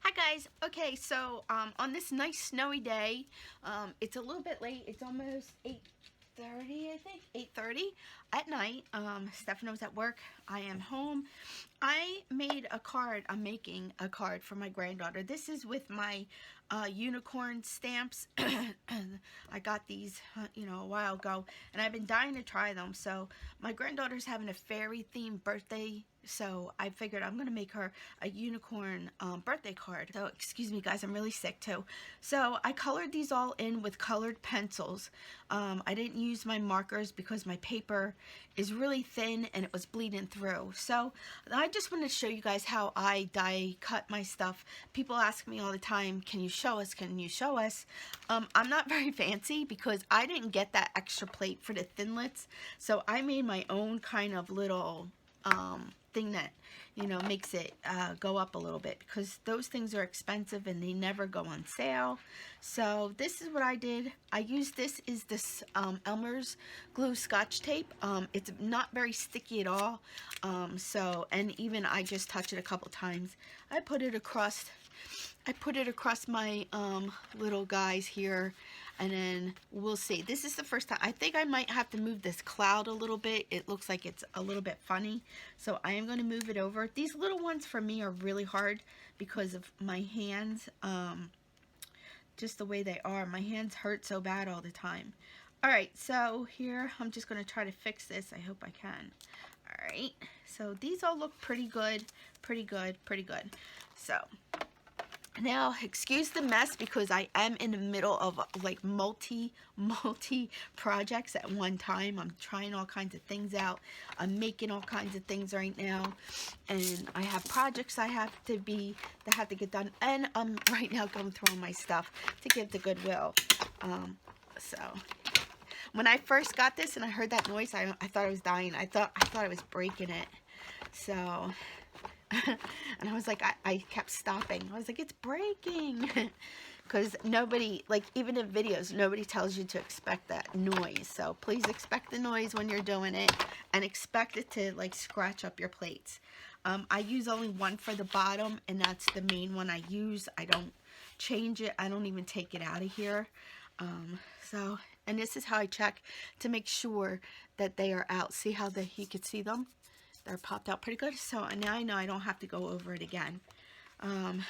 Hi guys. Okay, so on this nice snowy day, it's a little bit late. It's almost 8:30, I think. 8:30 at night. Stefano's at work. I am home. I made a card. I'm making a card for my granddaughter. This is with my unicorn stamps. I got these, a while ago, and I've been dying to try them. So my granddaughter's having a fairy themed birthday, so I figured I'm gonna make her a unicorn birthday card. So excuse me, guys, I'm really sick too. So I colored these all in with colored pencils. I didn't use my markers because my paper is really thin and it was bleeding through. So I just want to show you guys how I die cut my stuff. People ask me all the time, can you show us? Can you show us? I'm not very fancy because I didn't get that extra plate for the thinlits. So I made my own kind of little thing that makes it go up a little bit, because those things are expensive and they never go on sale. So this is what I did. I used this Elmer's glue Scotch tape. It's not very sticky at all, and even I just touch it a couple times. I put it across my little guys here, and then we'll see. This is the first time. I think I might have to move this cloud a little bit. It looks like it's a little bit funny, so I am going to move it over. These little ones for me are really hard because of my hands, just the way they are. My hands hurt so bad all the time. Alright, so here I'm just going to try to fix this. I hope I can. Alright, so these all look pretty good, pretty good. So now, excuse the mess because I am in the middle of like multi projects at one time. I'm trying all kinds of things out. I'm making all kinds of things right now, and I have projects that have to get done, and I'm right now going through all my stuff to give to Goodwill. So when I first got this and I heard that noise, I thought I was dying. I thought I was breaking it. So and I was like, I kept stopping. I was like, it's breaking. Because nobody, like even in videos, nobody tells you to expect that noise. So please expect the noise when you're doing it, and expect it to like scratch up your plates. I use only one for the bottom, and that's the main one I use. I don't change it. I don't even take it out of here. And this is how I check to make sure that they are out. See how you can see them? They're popped out pretty good. So now I know I don't have to go over it again. And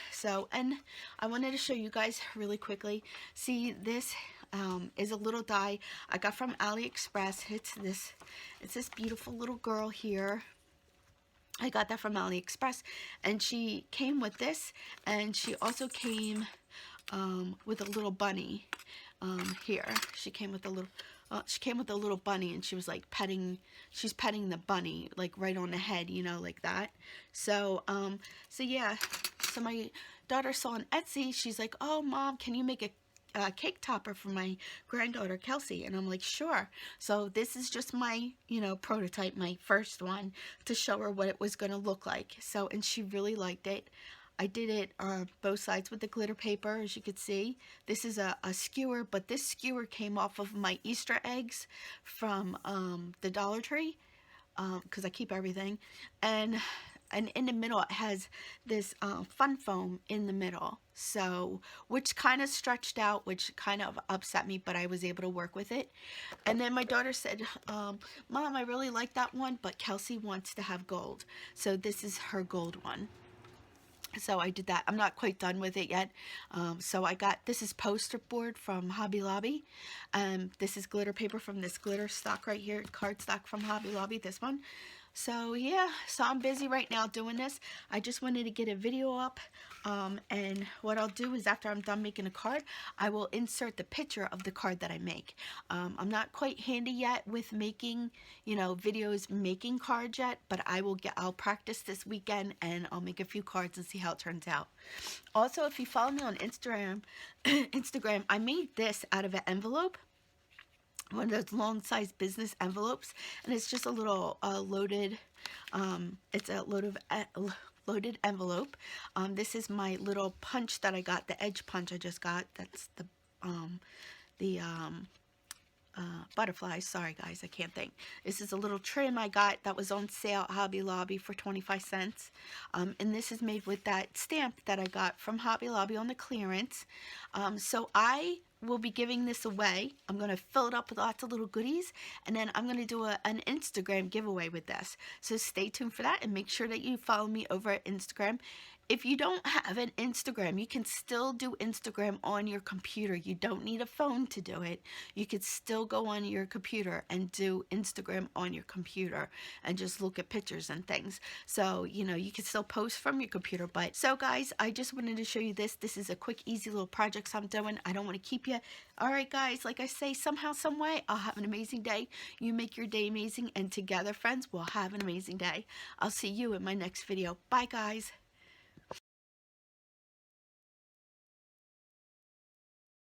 I wanted to show you guys really quickly. See, this is a little die I got from AliExpress. It's this beautiful little girl here. I got that from AliExpress, and she came with this, and she also came with a little bunny. Here she came with a little bunny, and she was like she's petting the bunny like right on the head, like that. So yeah, so my daughter saw on Etsy, she's like, oh mom, can you make a cake topper for my granddaughter Kelsey? And I'm like, sure. So this is just my prototype, my first one, to show her what it was going to look like. So, and she really liked it. I did it both sides with the glitter paper, as you could see. This is a skewer, but this skewer came off of my Easter eggs from the Dollar Tree, because I keep everything. And in the middle it has this fun foam in the middle, so which kind of stretched out, which kind of upset me, but I was able to work with it. And then my daughter said, Mom, I really like that one, but Kelsey wants to have gold, so this is her gold one. So I did that. I'm not quite done with it yet. So I got, this is poster board from Hobby Lobby. This is glitter paper from this glitter stock right here, card stock from Hobby Lobby, this one. So yeah, so I'm busy right now doing this. I just wanted to get a video up, and what I'll do is after I'm done making a card, I will insert the picture of the card that I make. I'm not quite handy yet with making, videos making cards yet, but I'll practice this weekend, and I'll make a few cards and see how it turns out. Also, if you follow me on Instagram, I made this out of an envelope, one of those long size business envelopes, and it's just a little loaded loaded envelope. This is my little punch that I got, the edge punch I just got. That's the butterflies. Sorry guys, I can't think. This is a little trim I got that was on sale at Hobby Lobby for 25 cents. And this is made with that stamp that I got from Hobby Lobby on the clearance. So I will be giving this away. I'm going to fill it up with lots of little goodies, and then I'm going to do an Instagram giveaway with this. So stay tuned for that, and make sure that you follow me over at Instagram. If you don't have an Instagram, you can still do Instagram on your computer. You don't need a phone to do it. You could still go on your computer and do Instagram on your computer and just look at pictures and things. So, you know, you can still post from your computer. But so guys, I just wanted to show you this. This is a quick, easy little project I'm doing. I don't want to keep you. All right, guys, like I say, somehow, some way, I'll have an amazing day. You make your day amazing, and together, friends, we'll have an amazing day. I'll see you in my next video. Bye, guys.